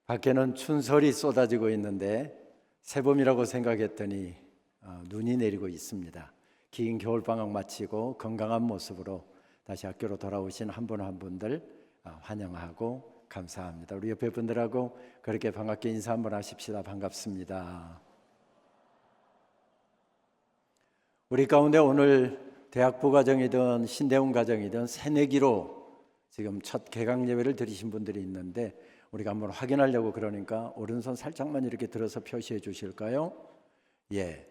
밖에는 춘설이 쏟아지고 있는데 새봄이라고 생각했더니 눈이 내리고 있습니다. 긴 겨울방학 마치고 건강한 모습으로 다시 학교로 돌아오신 한 분 한 분들 환영하고 감사합니다. 우리 옆에 분들하고 그렇게 반갑게 인사 한번 하십시다. 반갑습니다. 우리 가운데 오늘 대학부 가정이든 신대원 가정이든 새내기로 지금 첫 개강 예배를 드리신 분들이 있는데 우리가 한번 확인하려고 그러니까 오른손 살짝만 이렇게 들어서 표시해 주실까요? 예,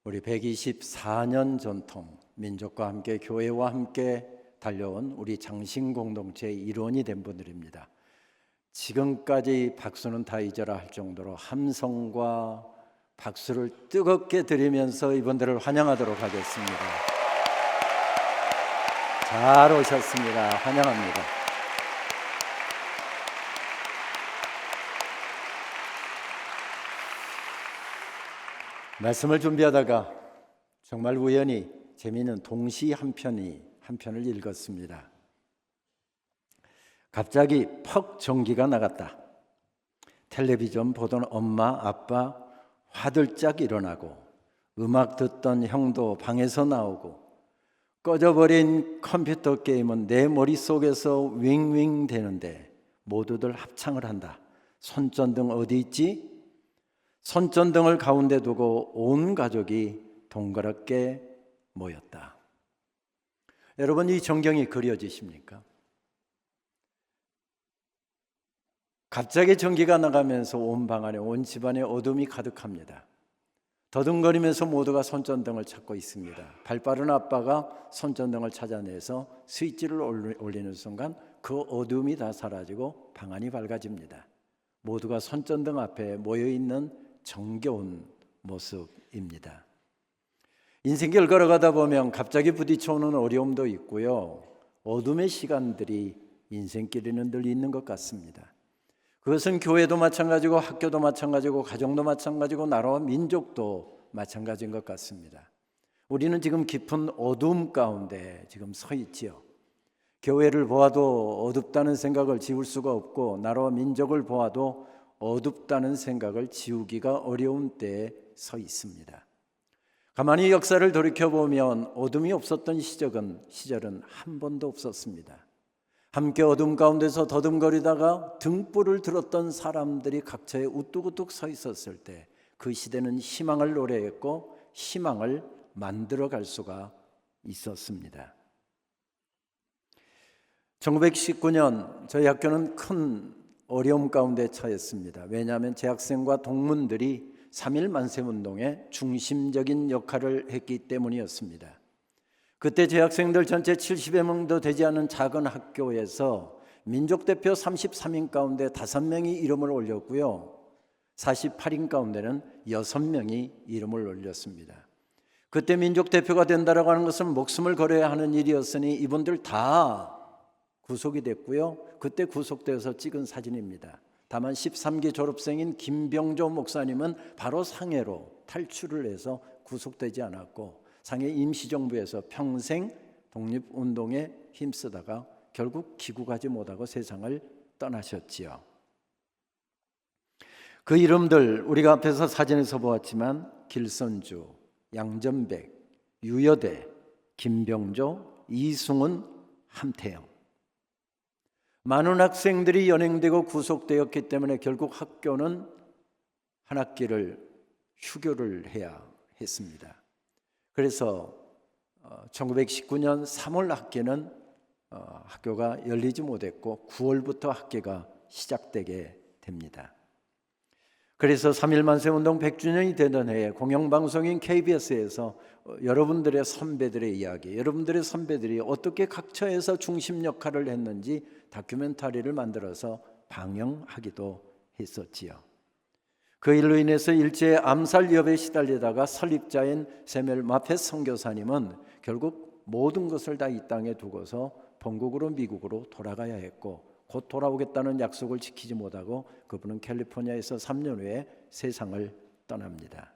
우리 124년 전통 민족과 함께 교회와 함께 달려온 우리 장신 공동체의 일원이 된 분들입니다. 지금까지 박수는 다 잊어라 할 정도로 함성과 박수를 뜨겁게 드리면서 이분들을 환영하도록 하겠습니다. 잘 오셨습니다. 환영합니다. 말씀을 준비하다가 정말 우연히 재미있는 동시 한 편을 읽었습니다. 갑자기 퍽 전기가 나갔다. 텔레비전 보던 엄마, 아빠 화들짝 일어나고 음악 듣던 형도 방에서 나오고 꺼져버린 컴퓨터 게임은 내 머릿속에서 윙윙 되는데 모두들 합창을 한다. 손전등 어디 있지? 손전등을 가운데 두고 온 가족이 동그랗게 모였다. 여러분, 이 전경이 그려지십니까? 갑자기 전기가 나가면서 온 방 안에, 온 집안에 어둠이 가득합니다. 더듬거리면서 모두가 손전등을 찾고 있습니다. 발빠른 아빠가 손전등을 찾아내서 스위치를 올리는 순간 그 어둠이 다 사라지고 방 안이 밝아집니다. 모두가 손전등 앞에 모여있는 정겨운 모습입니다. 인생길 걸어가다 보면 갑자기 부딪혀오는 어려움도 있고요, 어둠의 시간들이 인생길에는 늘 있는 것 같습니다. 그것은 교회도 마찬가지고 학교도 마찬가지고 가정도 마찬가지고 나라와 민족도 마찬가지인 것 같습니다. 우리는 지금 깊은 어둠 가운데 지금 서 있지요. 교회를 보아도 어둡다는 생각을 지울 수가 없고 나라와 민족을 보아도 어둡다는 생각을 지우기가 어려운 때에 서 있습니다. 가만히 역사를 돌이켜보면 어둠이 없었던 시절은 한 번도 없었습니다. 함께 어둠 가운데서 더듬거리다가 등불을 들었던 사람들이 각처에 우뚝우뚝 서 있었을 때 그 시대는 희망을 노래했고 희망을 만들어갈 수가 있었습니다. 1919년 저희 학교는 큰 어려움 가운데 처했습니다. 왜냐하면 재학생과 동문들이 3.1 만세운동에 중심적인 역할을 했기 때문이었습니다. 그때 재학생들 전체 70여 명도 되지 않은 작은 학교에서 민족대표 33인 가운데 5명이 이름을 올렸고요, 48인 가운데는 6명이 이름을 올렸습니다. 그때 민족대표가 된다라고 하는 것은 목숨을 걸어야 하는 일이었으니 이분들 다 구속이 됐고요, 그때 구속되어서 찍은 사진입니다. 다만 13기 졸업생인 김병조 목사님은 바로 상해로 탈출을 해서 구속되지 않았고 상해 임시정부에서 평생 독립운동에 힘쓰다가 결국 귀국하지 못하고 세상을 떠나셨지요. 그 이름들 우리가 앞에서 사진에서 보았지만 길선주, 양전백, 유여대, 김병조, 이승훈, 함태영. 많은 학생들이 연행되고 구속되었기 때문에 결국 학교는 한 학기를 휴교를 해야 했습니다. 그래서 1919년 3월 학기는 학교가 열리지 못했고 9월부터 학기가 시작되게 됩니다. 그래서 3.1 만세운동 100주년이 되던 해에 공영방송인 KBS에서 여러분들의 선배들의 이야기, 여러분들의 선배들이 어떻게 각처에서 중심 역할을 했는지 다큐멘터리를 만들어서 방영하기도 했었지요. 그 일로 인해서 일제의 암살 위협에 시달리다가 설립자인 세멜 마페 선교사님은 결국 모든 것을 다 이 땅에 두고서 본국으로 미국으로 돌아가야 했고 곧 돌아오겠다는 약속을 지키지 못하고 그분은 캘리포니아에서 3년 후에 세상을 떠납니다.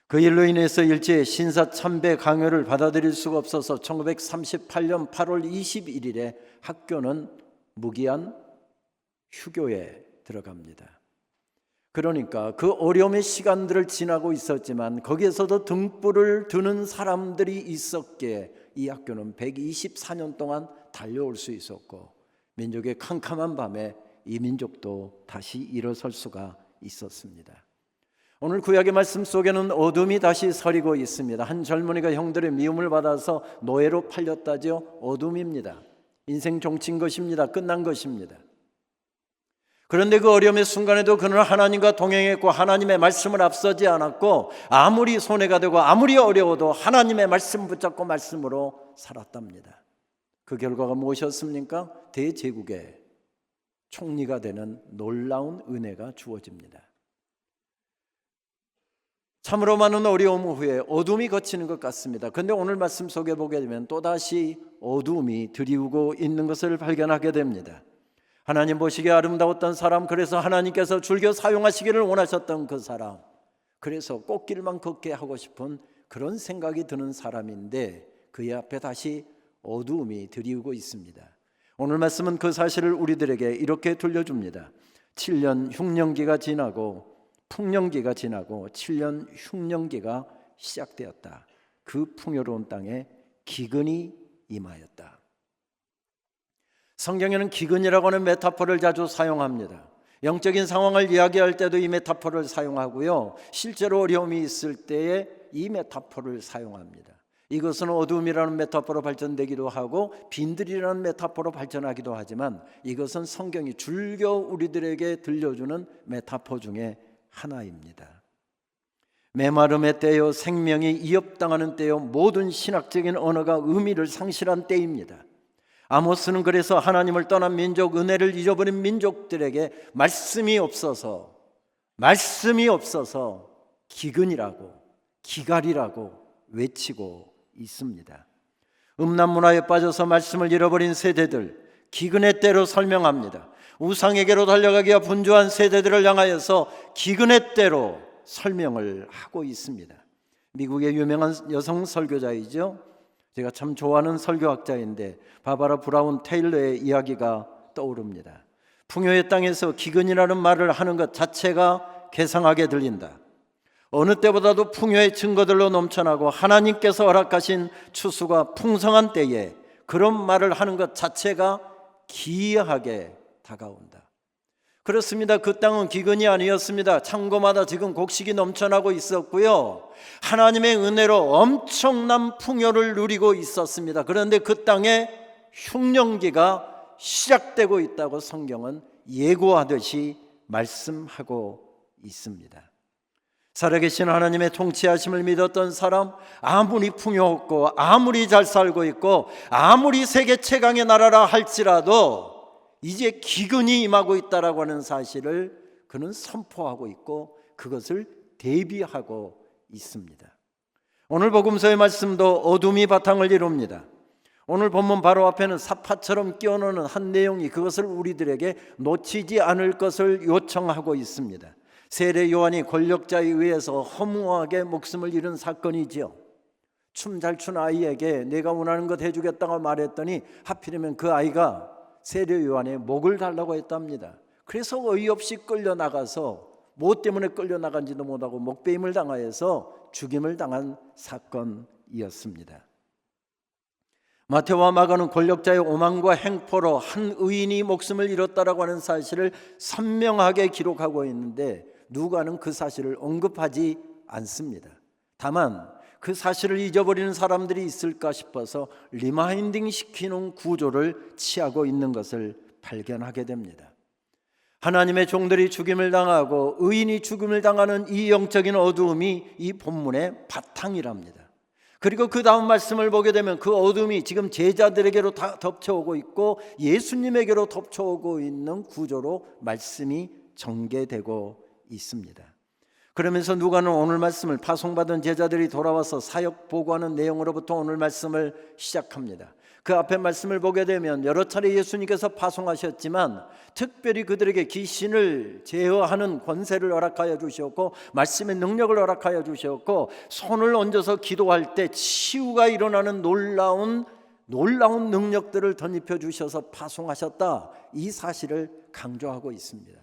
그 일로 인해서 일제의 신사참배 강요를 받아들일 수가 없어서 1938년 8월 21일에 학교는 무기한 휴교에 들어갑니다. 그러니까 그 어려움의 시간들을 지나고 있었지만 거기에서도 등불을 드는 사람들이 있었기에 이 학교는 124년 동안 달려올 수 있었고, 민족의 캄캄한 밤에 이 민족도 다시 일어설 수가 있었습니다. 오늘 구약의 말씀 속에는 어둠이 다시 서리고 있습니다. 한 젊은이가 형들의 미움을 받아서 노예로 팔렸다죠. 어둠입니다. 인생 종친 것입니다. 끝난 것입니다. 그런데 그 어려움의 순간에도 그는 하나님과 동행했고 하나님의 말씀을 앞서지 않았고, 아무리 손해가 되고 아무리 어려워도 하나님의 말씀 붙잡고 말씀으로 살았답니다. 그 결과가 무엇이었습니까? 대제국의 총리가 되는 놀라운 은혜가 주어집니다. 참으로 많은 어려움 후에 어둠이 걷히는 것 같습니다. 그런데 오늘 말씀 속에 보게 되면 또다시 어둠이 드리우고 있는 것을 발견하게 됩니다. 하나님 보시기에 아름다웠던 사람, 그래서 하나님께서 즐겨 사용하시기를 원하셨던 그 사람, 그래서 꽃길만 걷게 하고 싶은 그런 생각이 드는 사람인데 그의 앞에 다시 어두움이 드리우고 있습니다. 오늘 말씀은 그 사실을 우리들에게 이렇게 들려줍니다. 7년 흉년기가 지나고 풍년기가 지나고 7년 흉년기가 시작되었다. 그 풍요로운 땅에 기근이 임하였다. 성경에는 기근이라고 하는 메타포를 자주 사용합니다. 영적인 상황을 이야기할 때도 이 메타포를 사용하고요, 실제로 어려움이 있을 때에 이 메타포를 사용합니다. 이것은 어둠이라는 메타포로 발전되기도 하고 빈들이라는 메타포로 발전하기도 하지만 이것은 성경이 즐겨 우리들에게 들려주는 메타포 중에 하나입니다. 메마름의 때요, 생명이 이협당하는 때요, 모든 신학적인 언어가 의미를 상실한 때입니다. 아모스는 그래서 하나님을 떠난 민족, 은혜를 잊어버린 민족들에게 말씀이 없어서 기근이라고, 기갈이라고 외치고 있습니다. 음란문화에 빠져서 말씀을 잃어버린 세대들, 기근의 때로 설명합니다. 우상에게로 달려가기가 분주한 세대들을 향하여서 기근의 때로 설명을 하고 있습니다. 미국의 유명한 여성 설교자이죠. 제가 참 좋아하는 설교학자인데 바바라 브라운 테일러의 이야기가 떠오릅니다. 풍요의 땅에서 기근이라는 말을 하는 것 자체가 괴상하게 들린다. 어느 때보다도 풍요의 증거들로 넘쳐나고 하나님께서 허락하신 추수가 풍성한 때에 그런 말을 하는 것 자체가 기이하게 다가온다. 그렇습니다. 그 땅은 기근이 아니었습니다. 창고마다 지금 곡식이 넘쳐나고 있었고요, 하나님의 은혜로 엄청난 풍요를 누리고 있었습니다. 그런데 그 땅에 흉년기가 시작되고 있다고 성경은 예고하듯이 말씀하고 있습니다. 살아계신 하나님의 통치하심을 믿었던 사람, 아무리 풍요했고 아무리 잘 살고 있고 아무리 세계 최강의 나라라 할지라도 이제 기근이 임하고 있다라고 하는 사실을 그는 선포하고 있고 그것을 대비하고 있습니다. 오늘 복음서의 말씀도 어둠이 바탕을 이룹니다. 오늘 본문 바로 앞에는 사파처럼 끼어넣는 한 내용이 그것을 우리들에게 놓치지 않을 것을 요청하고 있습니다. 세례 요한이 권력자에 의해서 허무하게 목숨을 잃은 사건이지요. 춤 잘 추는 아이에게 내가 원하는 것 해주겠다고 말했더니 하필이면 그 아이가 세례 요한의 목을 달라고 했답니다. 그래서 어이없이 끌려나가서 뭐 때문에 끌려나간지도 못하고 목베임을 당하여서 죽임을 당한 사건이었습니다. 마태와 마가는 권력자의 오만과 행포로 한 의인이 목숨을 잃었다라고 하는 사실을 선명하게 기록하고 있는데 누가는 그 사실을 언급하지 않습니다. 다만 그 사실을 잊어버리는 사람들이 있을까 싶어서 리마인딩 시키는 구조를 취하고 있는 것을 발견하게 됩니다. 하나님의 종들이 죽임을 당하고 의인이 죽임을 당하는 이 영적인 어두움이 이 본문의 바탕이랍니다. 그리고 그 다음 말씀을 보게 되면 그 어둠이 지금 제자들에게로 다 덮쳐오고 있고 예수님에게로 덮쳐오고 있는 구조로 말씀이 전개되고 있습니다. 그러면서 누가는 오늘 말씀을 파송받은 제자들이 돌아와서 사역 보고하는 내용으로부터 오늘 말씀을 시작합니다. 그 앞에 말씀을 보게 되면 여러 차례 예수님께서 파송하셨지만 특별히 그들에게 귀신을 제어하는 권세를 허락하여 주셨고 말씀의 능력을 허락하여 주셨고 손을 얹어서 기도할 때 치유가 일어나는 놀라운 능력들을 덧입혀 주셔서 파송하셨다, 이 사실을 강조하고 있습니다.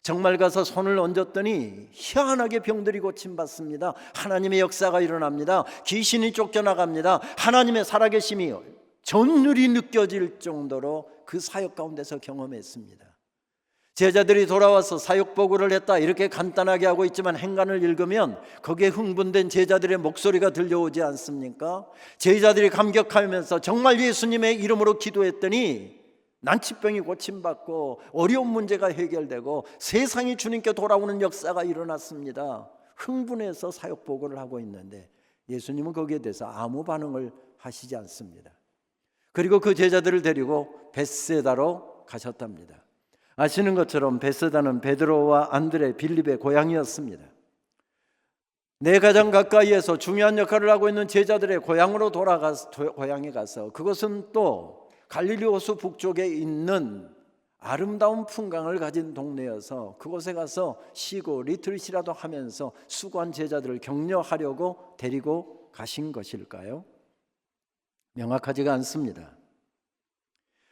정말 가서 손을 얹었더니 희한하게 병들이 고침받습니다. 하나님의 역사가 일어납니다. 귀신이 쫓겨나갑니다. 하나님의 살아계심이 전율이 느껴질 정도로 그 사역 가운데서 경험했습니다. 제자들이 돌아와서 사역보고를 했다 이렇게 간단하게 하고 있지만 행간을 읽으면 거기에 흥분된 제자들의 목소리가 들려오지 않습니까? 제자들이 감격하면서 정말 예수님의 이름으로 기도했더니 난치병이 고침받고 어려운 문제가 해결되고 세상이 주님께 돌아오는 역사가 일어났습니다. 흥분해서 사역보고를 하고 있는데 예수님은 거기에 대해서 아무 반응을 하시지 않습니다. 그리고 그 제자들을 데리고 벳세다로 가셨답니다. 아시는 것처럼 벳세다는 베드로와 안드레, 빌립의 고향이었습니다. 내 가장 가까이에서 중요한 역할을 하고 있는 제자들의 고향에 가서 그것은 또 갈릴리 호수 북쪽에 있는 아름다운 풍광을 가진 동네여서 그곳에 가서 쉬고 리트릿이라도 하면서 수고한 제자들을 격려하려고 데리고 가신 것일까요? 명확하지가 않습니다.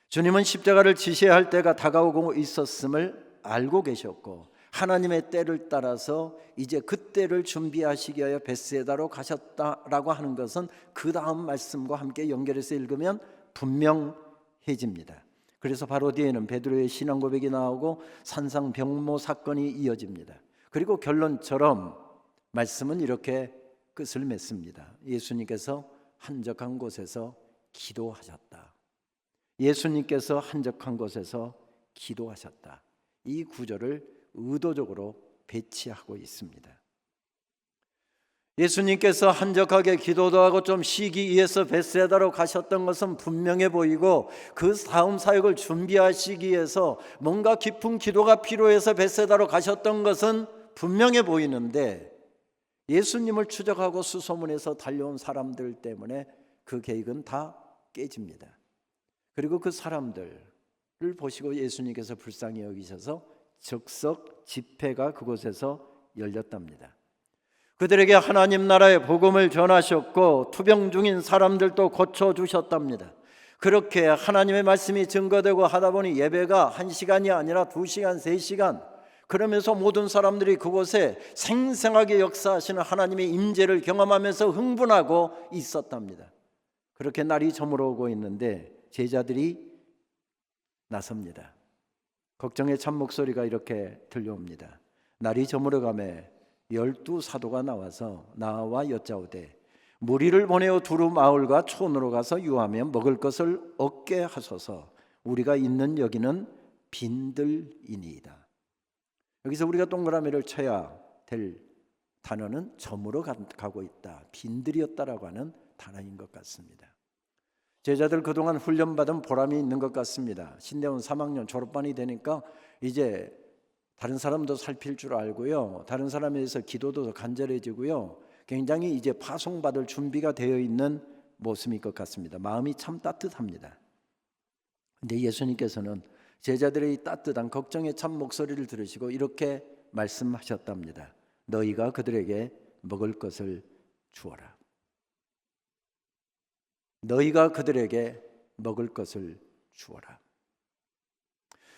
주님은 십자가를 지셔야 할 때가 다가오고 있었음을 알고 계셨고 하나님의 때를 따라서 이제 그 때를 준비하시기 위하여 벳세다로 가셨다라고 하는 것은 그 다음 말씀과 함께 연결해서 읽으면 분명해집니다. 그래서 바로 뒤에는 베드로의 신앙 고백이 나오고 산상병모 사건이 이어집니다. 그리고 결론처럼 말씀은 이렇게 끝을 맺습니다. 예수님께서 한적한 곳에서 기도하셨다. 예수님께서 한적한 곳에서 기도하셨다. 이 구절을 의도적으로 배치하고 있습니다. 예수님께서 한적하게 기도도 하고 좀 쉬기 위해서 벳세다로 가셨던 것은 분명해 보이고 그 다음 사역을 준비하시기 위해서 뭔가 깊은 기도가 필요해서 벳세다로 가셨던 것은 분명해 보이는데 예수님을 추적하고 수소문해서 달려온 사람들 때문에 그 계획은 다 깨집니다. 그리고 그 사람들을 보시고 예수님께서 불쌍히 여기셔서 즉석 집회가 그곳에서 열렸답니다. 그들에게 하나님 나라의 복음을 전하셨고 투병 중인 사람들도 고쳐주셨답니다. 그렇게 하나님의 말씀이 증거되고 하다 보니 예배가 1시간이 아니라 2시간, 3시간 그러면서 모든 사람들이 그곳에 생생하게 역사하시는 하나님의 임재를 경험하면서 흥분하고 있었답니다. 그렇게 날이 저물어오고 있는데 제자들이 나섭니다. 걱정의 참 목소리가 이렇게 들려옵니다. 날이 저물어가매 12 사도가 나와서 나와 여짜오되 무리를 보내어 두루 마을과 촌으로 가서 유하며 먹을 것을 얻게 하소서. 우리가 있는 여기는 빈들이니이다. 여기서 우리가 동그라미를 쳐야 될 단어는 저물어 가고 있다, 빈들이었다라고 하는 단어인 것 같습니다. 제자들 그동안 훈련받은 보람이 있는 것 같습니다. 신대원 3학년 졸업반이 되니까 이제 다른 사람도 살필 줄 알고요, 다른 사람에 대해서 기도도 더 간절해지고요, 굉장히 이제 파송받을 준비가 되어 있는 모습일 것 같습니다. 마음이 참 따뜻합니다. 근데 예수님께서는 제자들의 따뜻한 걱정의 참 목소리를 들으시고 이렇게 말씀하셨답니다. 너희가 그들에게 먹을 것을 주어라. 너희가 그들에게 먹을 것을 주어라.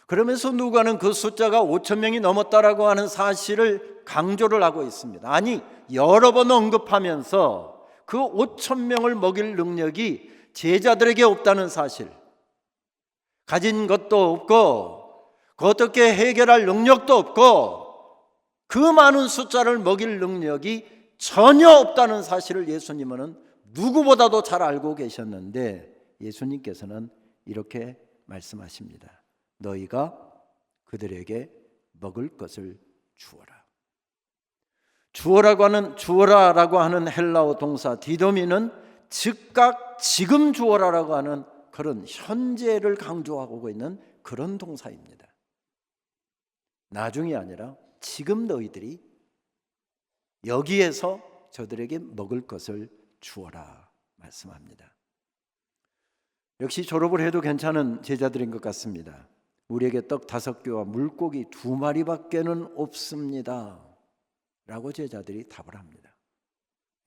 그러면서 누가는 그 숫자가 5,000명이 넘었다라고 하는 사실을 강조를 하고 있습니다. 아니, 여러 번 언급하면서 그 5,000명을 먹일 능력이 제자들에게 없다는 사실, 가진 것도 없고 어떻게 해결할 능력도 없고 그 많은 숫자를 먹일 능력이 전혀 없다는 사실을 예수님은 누구보다도 잘 알고 계셨는데 예수님께서는 이렇게 말씀하십니다. 너희가 그들에게 먹을 것을 주어라. 주어라라고 하는 헬라어 동사 디도미는 즉각 지금 주어라라고 하는 그런 현재를 강조하고 있는 그런 동사입니다. 나중이 아니라 지금 너희들이 여기에서 저들에게 먹을 것을 주어라 말씀합니다. 역시 졸업을 해도 괜찮은 제자들인 것 같습니다. 우리에게 떡 5개와 물고기 2마리밖에는 없습니다 라고 제자들이 답을 합니다.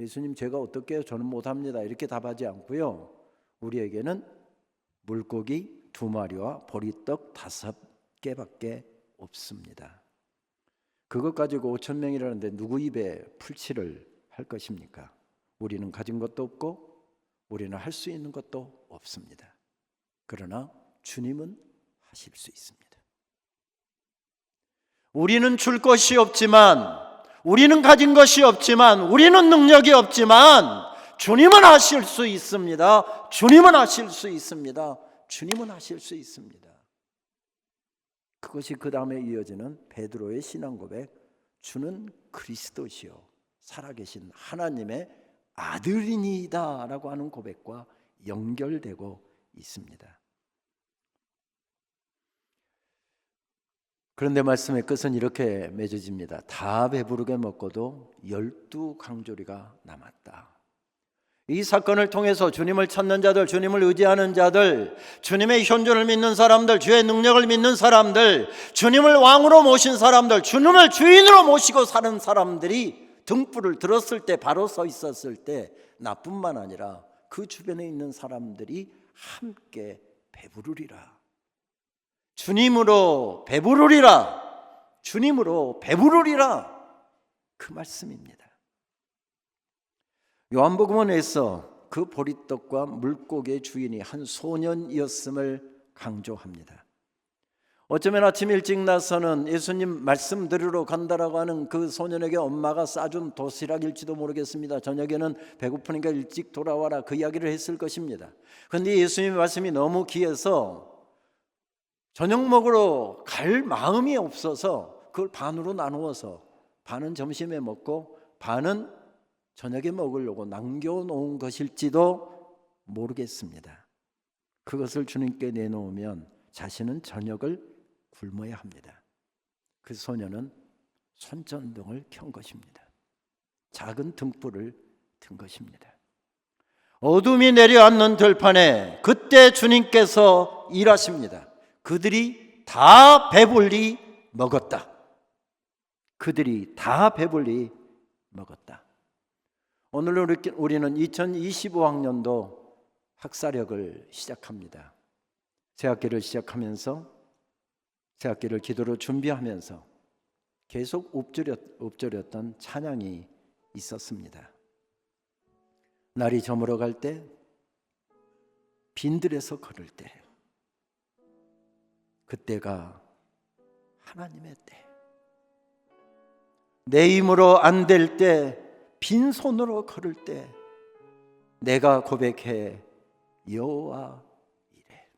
예수님, 제가 어떻게 해요? 저는 못합니다 이렇게 답하지 않고요, 우리에게는 물고기 2마리와 보리떡 5개밖에 없습니다. 그것 가지고 5천 명이라는데 누구 입에 풀칠을 할 것입니까? 우리는 가진 것도 없고 우리는 할 수 있는 것도 없습니다. 그러나 주님은 하실 수 있습니다. 우리는 줄 것이 없지만, 우리는 가진 것이 없지만, 우리는 능력이 없지만 주님은 하실 수 있습니다. 주님은 하실 수 있습니다. 주님은 하실 수 있습니다. 그것이 그 다음에 이어지는 베드로의 신앙 고백, 주는 그리스도시요 살아계신 하나님의 아들이니이다 라고 하는 고백과 연결되고 있습니다. 그런데 말씀의 끝은 이렇게 맺어집니다. 다 배부르게 먹고도 12강조리가 남았다. 이 사건을 통해서 주님을 찾는 자들, 주님을 의지하는 자들, 주님의 현존을 믿는 사람들, 주의 능력을 믿는 사람들, 주님을 왕으로 모신 사람들, 주님을 주인으로 모시고 사는 사람들이 등불을 들었을 때, 바로 서 있었을 때 나뿐만 아니라 그 주변에 있는 사람들이 함께 배부르리라. 주님으로 배부르리라. 주님으로 배부르리라. 그 말씀입니다. 요한복음에서 그 보리떡과 물고기의 주인이 한 소년이었음을 강조합니다. 어쩌면 아침 일찍 나서는 예수님 말씀 들으러 간다라고 하는 그 소년에게 엄마가 싸준 도시락일지도 모르겠습니다. 저녁에는 배고프니까 일찍 돌아와라, 그 이야기를 했을 것입니다. 그런데 예수님의 말씀이 너무 귀해서 저녁 먹으러 갈 마음이 없어서 그걸 반으로 나누어서 반은 점심에 먹고 반은 저녁에 먹으려고 남겨놓은 것일지도 모르겠습니다. 그것을 주님께 내놓으면 자신은 저녁을 굶어야 합니다. 그 소년은 손전등을 켠 것입니다. 작은 등불을 든 것입니다. 어둠이 내려앉는 들판에 그때 주님께서 일하십니다. 그들이 다 배불리 먹었다. 그들이 다 배불리 먹었다. 오늘 우리는 2025학년도 학사력을 시작합니다. 새학기를 시작하면서 새학기를 기도로 준비하면서 계속 읊조렸던 찬양이 있었습니다. 날이 저물어 갈 때, 빈들에서 걸을 때, 그때가 하나님의 때. 내 힘으로 안 될 때, 빈손으로 걸을 때 내가 고백해 여호와 이래.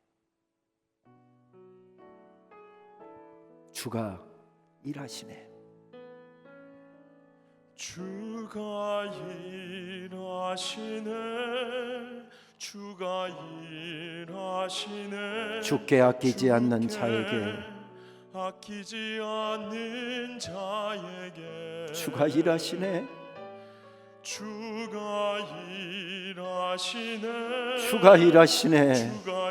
주가 일하시네. 주가 일하시네. 주가 일하시네. 주께 아끼지 않는 자에게, 아끼지 않는 자에게 주가 일하시네. 주가 일하시네. 주가 일하시네. 주가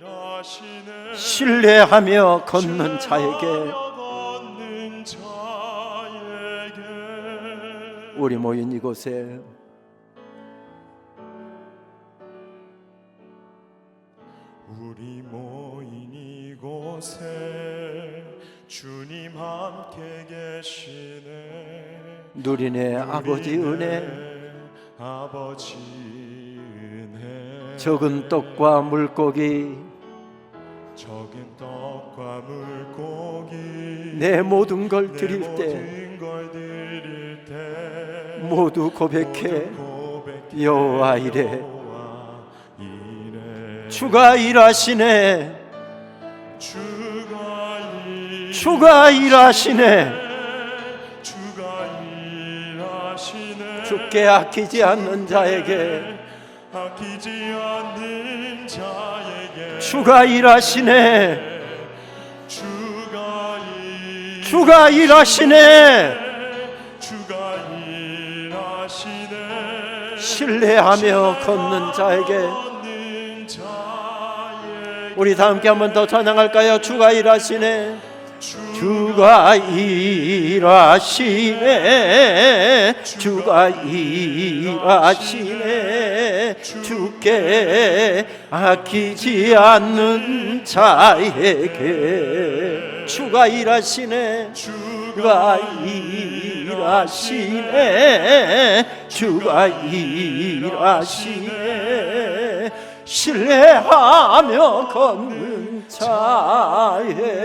일하시네. 신뢰하며 걷는 자에게, 걷는 자에게. 우리 모인 이곳에 우리 모인 이곳에 주님 함께 계시네. 누리네 아버지 은혜. 아버지 은혜. 적은 떡과 물고기, 적은 떡과 물고기, 내 모든 걸 드릴 때 모두 고백해 여호와 이래. 주가 일하시네. 주가 일하시네. 주께 아끼지 않는 자에게, 아끼지 않는 자에게 주가 일하시네. 주가 일하시네. 주가 일하시네. 신뢰하며 걷는 자에게. 우리 다 함께 한 번 더 찬양할까요? 주가 일하시네. 주가 일하시네. 주가 일하시네. 주께 아끼지 않는 자에게 주가 일하시네. 주가 일하시네. 주가 일하시네. 신뢰하며 걷는 자에게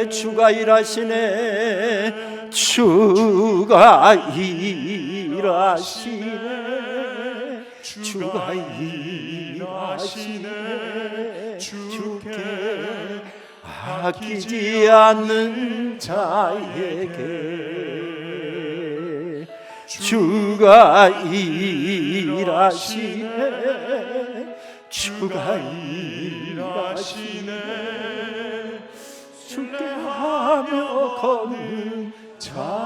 주가 일하시네. 주가 일하시네. 주가 일하시네. 주께 아끼지 않는 자에게 주가 일하시네. 주가 일하시네. 주께 하며 걷는 자에게.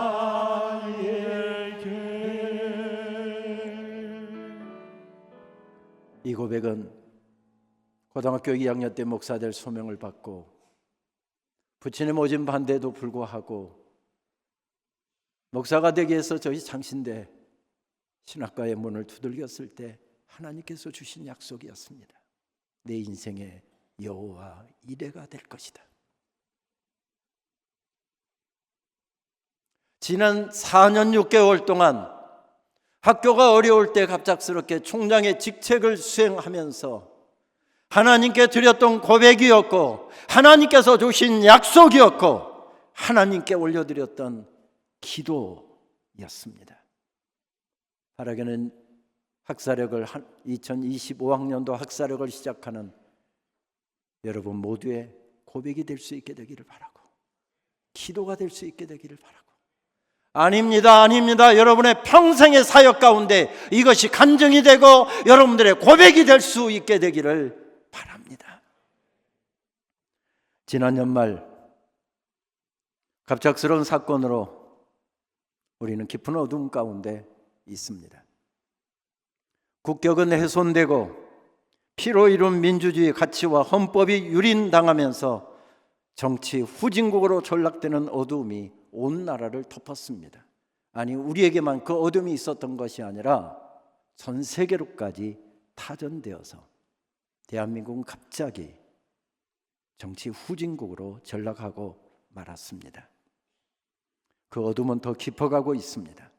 이 고백은 고등학교 2학년 때 목사 될 소명을 받고 부친의 모진 반대에도 불구하고 목사가 되기 위해서 저희 장신대 신학과의 문을 두들겼을 때 하나님께서 주신 약속이었습니다. 내 인생의 여호와 이레가 될 것이다. 지난 4년 6개월 동안 학교가 어려울 때 갑작스럽게 총장의 직책을 수행하면서 하나님께 드렸던 고백이었고 하나님께서 주신 약속이었고 하나님께 올려드렸던 기도였습니다. 바라기는 학사력을 2025학년도 학사력을 시작하는 여러분 모두의 고백이 될 수 있게 되기를 바라고 기도가 될 수 있게 되기를 바라고 아닙니다. 여러분의 평생의 사역 가운데 이것이 간증이 되고 여러분들의 고백이 될 수 있게 되기를 바랍니다. 지난 연말 갑작스러운 사건으로 우리는 깊은 어둠 가운데 있습니다. 국격은 훼손되고 피로 이룬 민주주의 가치와 헌법이 유린당하면서 정치 후진국으로 전락되는 어둠이 온 나라를 덮었습니다. 아니 우리에게만 그 어둠이 있었던 것이 아니라 전 세계로까지 타전되어서 대한민국은 갑자기 정치 후진국으로 전락하고 말았습니다. 그 어둠은 더 깊어가고 있습니다.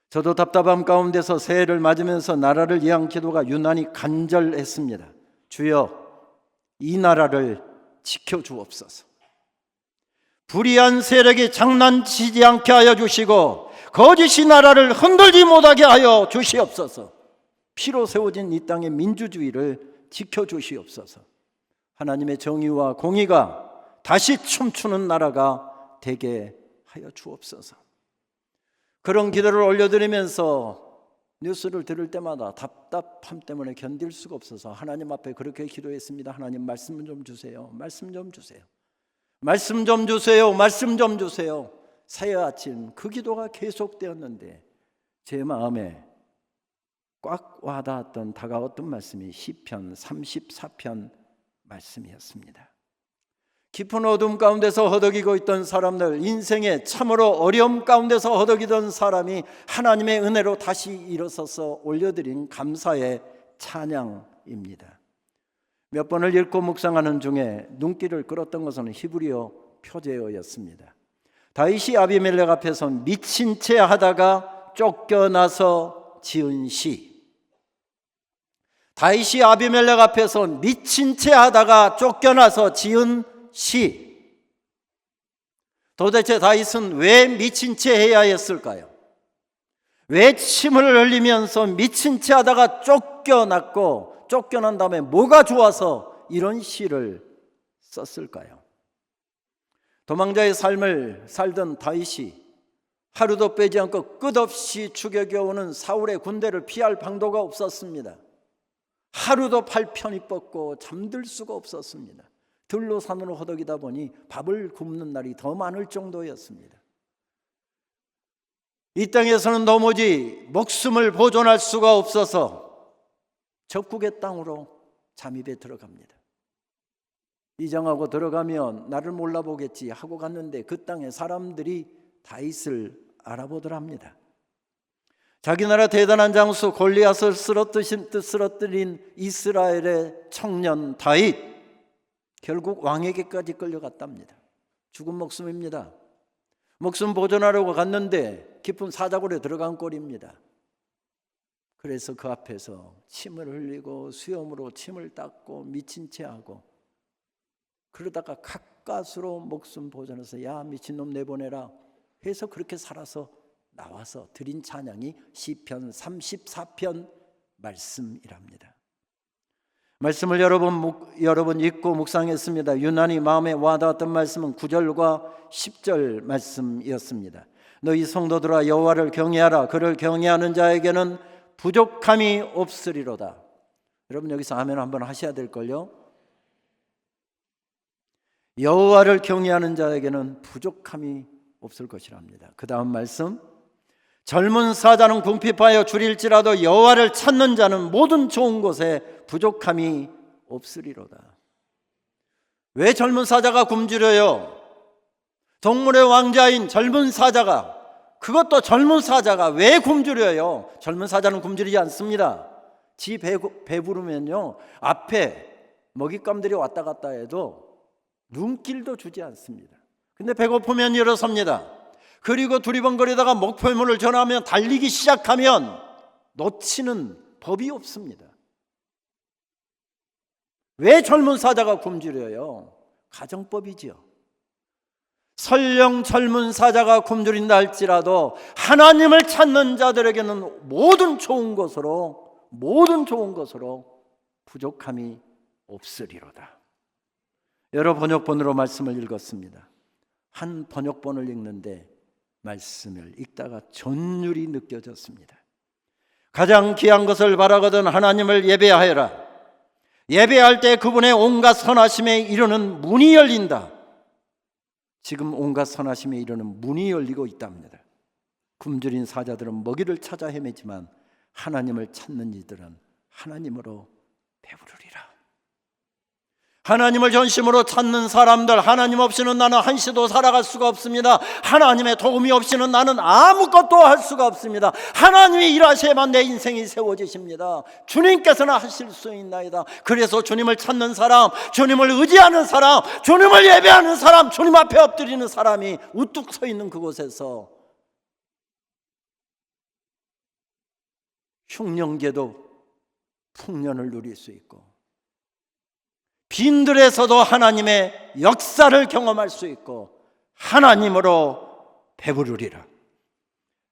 저도 답답함 가운데서 새해를 맞으면서 나라를 위한 기도가 유난히 간절했습니다. 주여 이 나라를 지켜주옵소서. 불의한 세력이 장난치지 않게 하여 주시고 거짓이 나라를 흔들지 못하게 하여 주시옵소서. 피로 세워진 이 땅의 민주주의를 지켜주시옵소서. 하나님의 정의와 공의가 다시 춤추는 나라가 되게 하여 주옵소서. 그런 기도를 올려드리면서 뉴스를 들을 때마다 답답함 때문에 견딜 수가 없어서 하나님 앞에 그렇게 기도했습니다. 하나님 말씀 좀 주세요. 말씀 좀 주세요. 말씀 좀 주세요. 말씀 좀 주세요. 새해 아침 그 기도가 계속되었는데 제 마음에 꽉 와닿았던 다가왔던 말씀이 시편 34편 말씀이었습니다. 깊은 어둠 가운데서 허덕이고 있던 사람들, 인생의 참으로 어려움 가운데서 허덕이던 사람이 하나님의 은혜로 다시 일어서서 올려드린 감사의 찬양입니다. 몇 번을 읽고 묵상하는 중에 눈길을 끌었던 것은 히브리어 표제어였습니다. 다윗이 아비멜렉 앞에서 미친 채 하다가 쫓겨나서 지은 시. 다윗이 아비멜렉 앞에서 미친 채 하다가 쫓겨나서 지은 시. 도대체 다윗은 왜 미친 채 해야 했을까요? 왜 침을 흘리면서 미친 채 하다가 쫓겨났고 쫓겨난 다음에 뭐가 좋아서 이런 시를 썼을까요? 도망자의 삶을 살던 다윗이 하루도 빼지 않고 끝없이 추격해오는 사울의 군대를 피할 방도가 없었습니다. 하루도 팔 편히 뻗고 잠들 수가 없었습니다. 들로 산으로 허덕이다 보니 밥을 굶는 날이 더 많을 정도였습니다. 이 땅에서는 도무지 목숨을 보존할 수가 없어서 적국의 땅으로 잠입에 들어갑니다. 이장하고 들어가면 나를 몰라보겠지 하고 갔는데 그 땅에 사람들이 다윗을 알아보더랍니다. 자기 나라 대단한 장수 골리앗을 쓰러뜨린 이스라엘의 청년 다윗, 결국 왕에게까지 끌려갔답니다. 죽은 목숨입니다. 목숨 보존하려고 갔는데 깊은 사자굴에 들어간 꼴입니다. 그래서 그 앞에서 침을 흘리고 수염으로 침을 닦고 미친 채 하고, 그러다가 가까스로 목숨 보존해서 야 미친놈 내보내라 해서 그렇게 살아서 나와서 드린 찬양이 시편 34편 말씀이랍니다. 말씀을 여러분 읽고 묵상했습니다. 유난히 마음에 와닿았던 말씀은 9절과 10절 말씀이었습니다. 너희 성도들아 여호와를 경외하라. 그를 경외하는 자에게는 부족함이 없으리로다. 여러분 여기서 아멘 한번 하셔야 될걸요. 여호와를 경외하는 자에게는 부족함이 없을 것이랍니다. 그 다음 말씀, 젊은 사자는 궁핍하여 줄일지라도 여호와를 찾는 자는 모든 좋은 것에 부족함이 없으리로다. 왜 젊은 사자가 굶주려요? 동물의 왕자인 젊은 사자가, 그것도 젊은 사자가 왜 굶주려요? 젊은 사자는 굶주리지 않습니다. 지 배부르면요 앞에 먹잇감들이 왔다 갔다 해도 눈길도 주지 않습니다. 근데 배고프면 일어섭니다. 그리고 두리번거리다가 목표물을 전하면 달리기 시작하면 놓치는 법이 없습니다. 왜 젊은 사자가 굶주려요? 가정법이지요. 설령 젊은 사자가 굶주린다 할지라도 하나님을 찾는 자들에게는 모든 좋은 것으로 부족함이 없으리로다. 여러 번역본으로 말씀을 읽었습니다. 한 번역본을 읽는데 말씀을 읽다가 전율이 느껴졌습니다. 가장 귀한 것을 바라거든 하나님을 예배하여라. 예배할 때 그분의 온갖 선하심에 이르는 문이 열린다. 지금 온갖 선하심에 이르는 문이 열리고 있답니다. 굶주린 사자들은 먹이를 찾아 헤매지만 하나님을 찾는 이들은 하나님으로 배부르리라. 하나님을 전심으로 찾는 사람들, 하나님 없이는 나는 한시도 살아갈 수가 없습니다. 하나님의 도움이 없이는 나는 아무것도 할 수가 없습니다. 하나님이 일하셔야만 내 인생이 세워지십니다. 주님께서는 하실 수 있나이다. 그래서 주님을 찾는 사람, 주님을 의지하는 사람, 주님을 예배하는 사람, 주님 앞에 엎드리는 사람이 우뚝 서 있는 그곳에서 흉년계도 풍년을 누릴 수 있고 빈들에서도 하나님의 역사를 경험할 수 있고 하나님으로 배부르리라.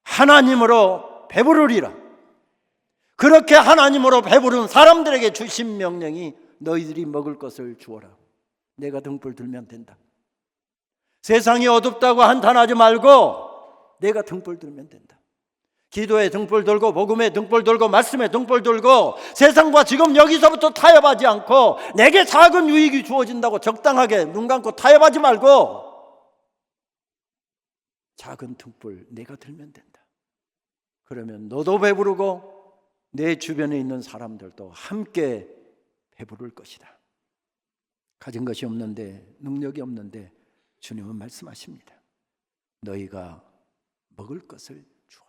하나님으로 배부르리라. 그렇게 하나님으로 배부른 사람들에게 주신 명령이 너희들이 먹을 것을 주어라. 내가 등불 들면 된다. 세상이 어둡다고 한탄하지 말고 내가 등불 들면 된다. 기도에 등불 들고 복음에 등불 들고 말씀에 등불 들고 세상과 지금 여기서부터 타협하지 않고 내게 작은 유익이 주어진다고 적당하게 눈 감고 타협하지 말고 작은 등불 내가 들면 된다. 그러면 너도 배부르고 내 주변에 있는 사람들도 함께 배부를 것이다. 가진 것이 없는데 능력이 없는데 주님은 말씀하십니다. 너희가 먹을 것을 주어라.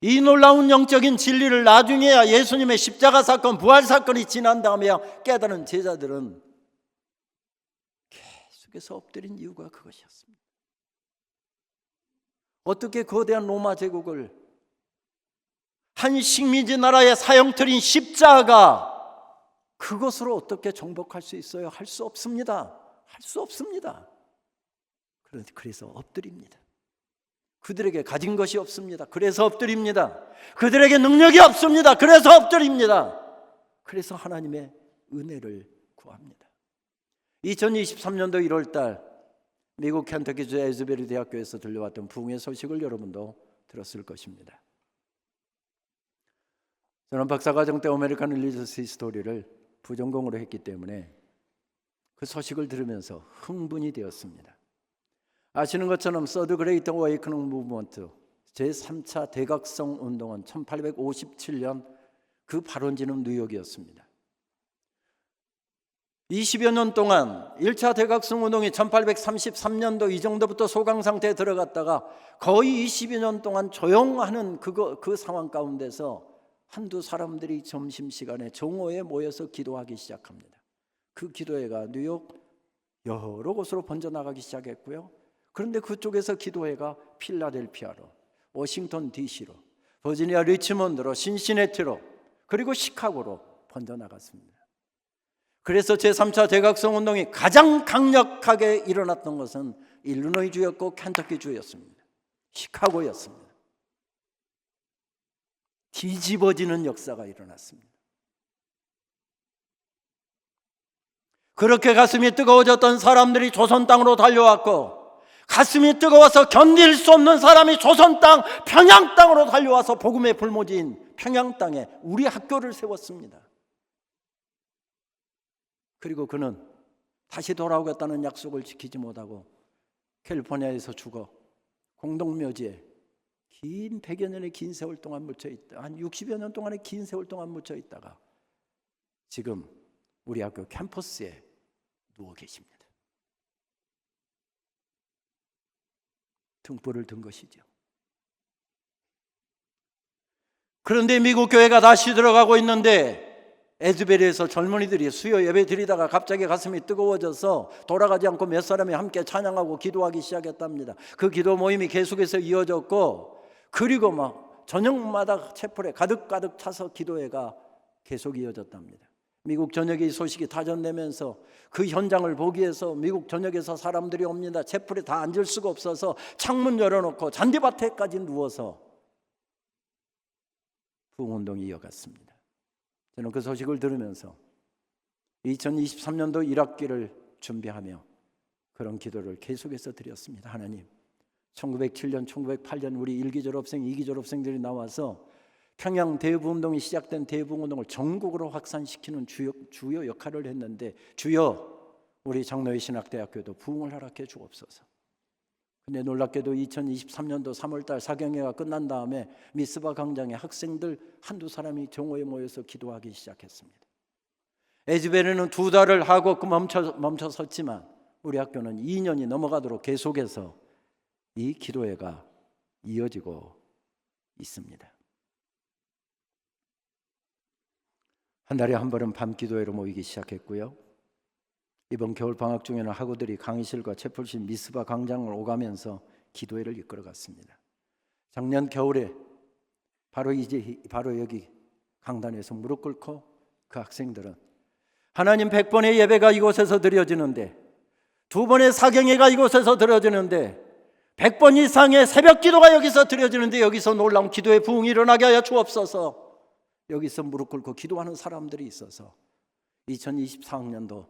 이 놀라운 영적인 진리를 나중에야 예수님의 십자가 사건, 부활 사건이 지난 다음에야 깨달은 제자들은 계속해서 엎드린 이유가 그것이었습니다. 어떻게 거대한 로마 제국을 한 식민지 나라의 사형틀인 십자가 그것으로 어떻게 정복할 수 있어요? 할 수 없습니다. 할 수 없습니다. 그래서 엎드립니다. 그들에게 가진 것이 없습니다. 그래서 엎드립니다. 그들에게 능력이 없습니다. 그래서 엎드립니다. 그래서 하나님의 은혜를 구합니다. 2023년도 1월달 미국 켄터키주 에즈베리 대학교에서 들려왔던 부흥의 소식을 여러분도 들었을 것입니다. 저는 박사과정 때 아메리칸 릴리지어스 히스토리를 부전공으로 했기 때문에 그 소식을 들으면서 흥분이 되었습니다. 아시는 것처럼 서드 그레이트 어웨이커닝 무브먼트 제3차 대각성 운동은 1857년 그 발원지는 뉴욕이었습니다. 20여 년 동안 1차 대각성 운동이 1833년도 이 정도부터 소강 상태에 들어갔다가 거의 20여 년 동안 조용하는 그 상황 가운데서 한두 사람들이 점심시간에 정오에 모여서 기도하기 시작합니다. 그 기도회가 뉴욕 여러 곳으로 번져나가기 시작했고요. 그런데 그쪽에서 기도회가 필라델피아로, 워싱턴 DC로, 버지니아 리치몬드로, 신시내티로, 그리고 시카고로 번져나갔습니다. 그래서 제3차 대각성 운동이 가장 강력하게 일어났던 것은 일리노이주였고 켄터키주였습니다. 시카고였습니다. 뒤집어지는 역사가 일어났습니다. 그렇게 가슴이 뜨거워졌던 사람들이 조선 땅으로 달려왔고, 가슴이 뜨거워서 견딜 수 없는 사람이 조선 땅, 평양 땅으로 달려와서 복음의 불모지인 평양 땅에 우리 학교를 세웠습니다. 그리고 그는 다시 돌아오겠다는 약속을 지키지 못하고 캘리포니아에서 죽어 공동묘지에 긴 100여 년의 긴 세월 동안 묻혀있다, 한 60여 년 동안의 긴 세월 동안 묻혀있다가 지금 우리 학교 캠퍼스에 누워 계십니다. 등불을 든 것이죠. 그런데 미국 교회가 다시 들어가고 있는데 에즈베리에서 젊은이들이 수요 예배 드리다가 갑자기 가슴이 뜨거워져서 돌아가지 않고 몇 사람이 함께 찬양하고 기도하기 시작했답니다. 그 기도 모임이 계속해서 이어졌고, 그리고 막 저녁마다 채플에 가득 차서 기도회가 계속 이어졌답니다. 미국 전역에 이 소식이 타전되면서 그 현장을 보기 위해서 미국 전역에서 사람들이 옵니다. 채플에 다 앉을 수가 없어서 창문 열어놓고 잔디밭에까지 누워서 부흥운동이 이어갔습니다. 저는 그 소식을 들으면서 2023년도 1학기를 준비하며 그런 기도를 계속해서 드렸습니다. 하나님, 1907년, 1908년 우리 1기 졸업생, 2기 졸업생들이 나와서 평양 대부운동이 시작된 대부운동을 전국으로 확산시키는 주요 역할을 했는데, 주여 우리 장로회 신학대학교도 부흥을 허락해 주옵소서. 근데 놀랍게도 2023년도 3월달 사경회가 끝난 다음에 미스바 광장에 학생들 한두 사람이 정오에 모여서 기도하기 시작했습니다. 에즈베르는 2달을 하고 멈춰섰지만 우리 학교는 2년이 넘어가도록 계속해서 이 기도회가 이어지고 있습니다. 한 달에 한 번은 밤 기도회로 모이기 시작했고요. 이번 겨울 방학 중에는 학우들이 강의실과 채플실 미스바 광장을 오가면서 기도회를 이끌어갔습니다. 작년 겨울에 바로 여기 강단에서 무릎 꿇고 그 학생들은 하나님 100번의 예배가 이곳에서 드려지는데, 2번의 사경회가 이곳에서 드려지는데, 100번 이상의 새벽 기도가 여기서 드려지는데 여기서 놀라운 기도의 부흥이 일어나게 하여 주옵소서. 여기서 무릎 꿇고 기도하는 사람들이 있어서 2024학년도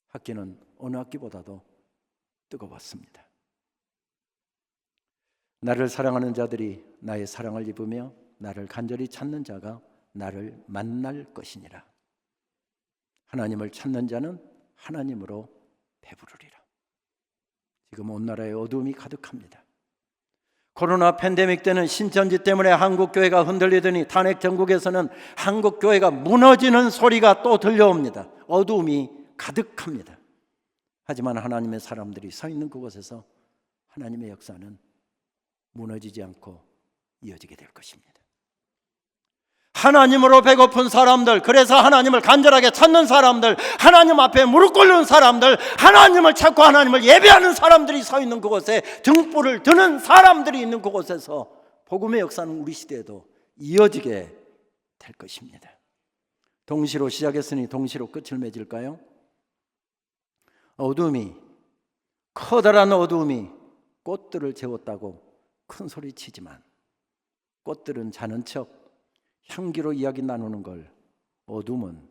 학기는 어느 학기보다도 뜨거웠습니다. 나를 사랑하는 자들이 나의 사랑을 입으며 나를 간절히 찾는 자가 나를 만날 것이니라. 하나님을 찾는 자는 하나님으로 배부르리라. 지금 온 나라에 어두움이 가득합니다. 코로나 팬데믹 때는 신천지 때문에 한국교회가 흔들리더니 탄핵 전국에서는 한국교회가 무너지는 소리가 또 들려옵니다. 어두움이 가득합니다. 하지만 하나님의 사람들이 서 있는 그곳에서 하나님의 역사는 무너지지 않고 이어지게 될 것입니다. 하나님으로 배고픈 사람들, 그래서 하나님을 간절하게 찾는 사람들, 하나님 앞에 무릎 꿇는 사람들, 하나님을 찾고 하나님을 예배하는 사람들이 서 있는 그곳에, 등불을 드는 사람들이 있는 그곳에서 복음의 역사는 우리 시대에도 이어지게 될 것입니다. 동시로 시작했으니 동시로 끝을 맺을까요? 어둠이, 커다란 어둠이 꽃들을 재웠다고 큰 소리 치지만 꽃들은 자는 척 향기로 이야기 나누는 걸 어둠은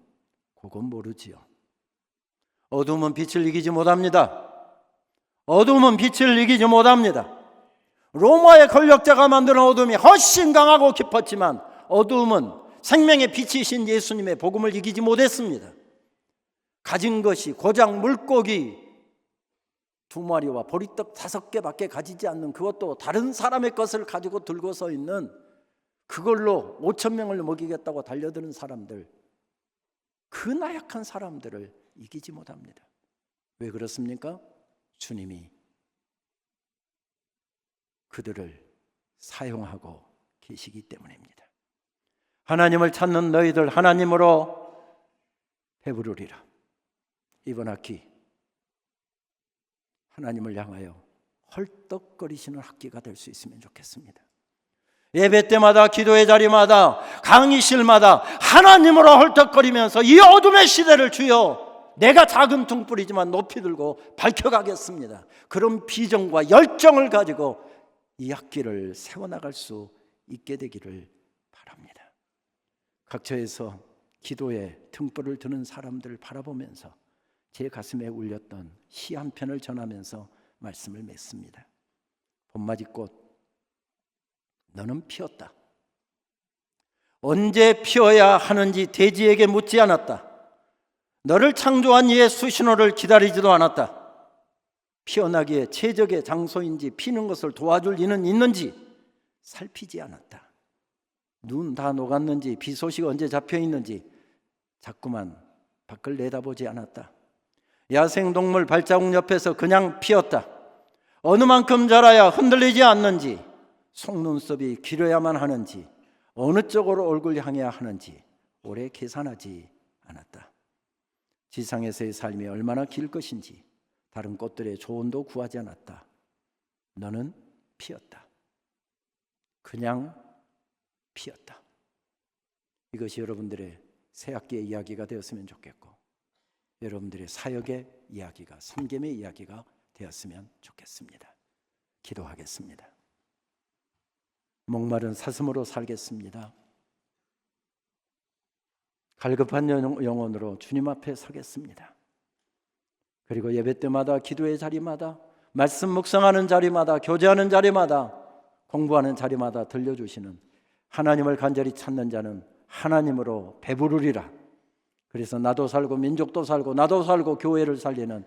그건 모르지요. 어둠은 빛을 이기지 못합니다. 어둠은 빛을 이기지 못합니다. 로마의 권력자가 만드는 어둠이 훨씬 강하고 깊었지만 어둠은 생명의 빛이신 예수님의 복음을 이기지 못했습니다. 가진 것이 고작 물고기 2마리와 보리떡 5개밖에 가지지 않는, 그것도 다른 사람의 것을 가지고 들고 서 있는, 그걸로 5,000명을 먹이겠다고 달려드는 사람들, 그 나약한 사람들을 이기지 못합니다. 왜 그렇습니까? 주님이 그들을 사용하고 계시기 때문입니다. 하나님을 찾는 너희들 하나님으로 배부르리라. 이번 학기 하나님을 향하여 헐떡거리시는 학기가 될 수 있으면 좋겠습니다. 예배 때마다, 기도의 자리마다, 강의실마다 하나님으로 헐떡거리면서 이 어둠의 시대를 주여 내가 작은 등불이지만 높이 들고 밝혀가겠습니다. 그런 비전과 열정을 가지고 이 학기를 세워나갈 수 있게 되기를 바랍니다. 각처에서 기도에 등불을 드는 사람들을 바라보면서 제 가슴에 울렸던 시 한 편을 전하면서 말씀을 맺습니다. 봄맞이꽃 너는 피었다. 언제 피어야 하는지 대지에게 묻지 않았다. 너를 창조한 이의 수신호를 기다리지도 않았다. 피어나기에 최적의 장소인지 피는 것을 도와줄 이는 있는지 살피지 않았다. 눈 다 녹았는지 비 소식 언제 잡혀 있는지 자꾸만 밖을 내다보지 않았다. 야생동물 발자국 옆에서 그냥 피었다. 어느 만큼 자라야 흔들리지 않는지, 속눈썹이 길어야만 하는지, 어느 쪽으로 얼굴 향해야 하는지 오래 계산하지 않았다. 지상에서의 삶이 얼마나 길 것인지 다른 꽃들의 조언도 구하지 않았다. 너는 피었다. 그냥 피었다. 이것이 여러분들의 새학기의 이야기가 되었으면 좋겠고, 여러분들의 사역의 이야기가, 섬김의 이야기가 되었으면 좋겠습니다. 기도하겠습니다. 목마른 사슴으로 살겠습니다. 갈급한 영혼으로 주님 앞에 서겠습니다. 그리고 예배 때마다, 기도의 자리마다, 말씀 묵상하는 자리마다, 교제하는 자리마다, 공부하는 자리마다 들려주시는 하나님을 간절히 찾는 자는 하나님으로 배부르리라. 그래서 나도 살고 민족도 살고 나도 살고 교회를 살리는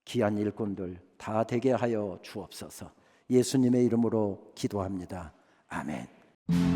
귀한 일꾼들 다 되게 하여 주옵소서. 예수님의 이름으로 기도합니다. 아멘.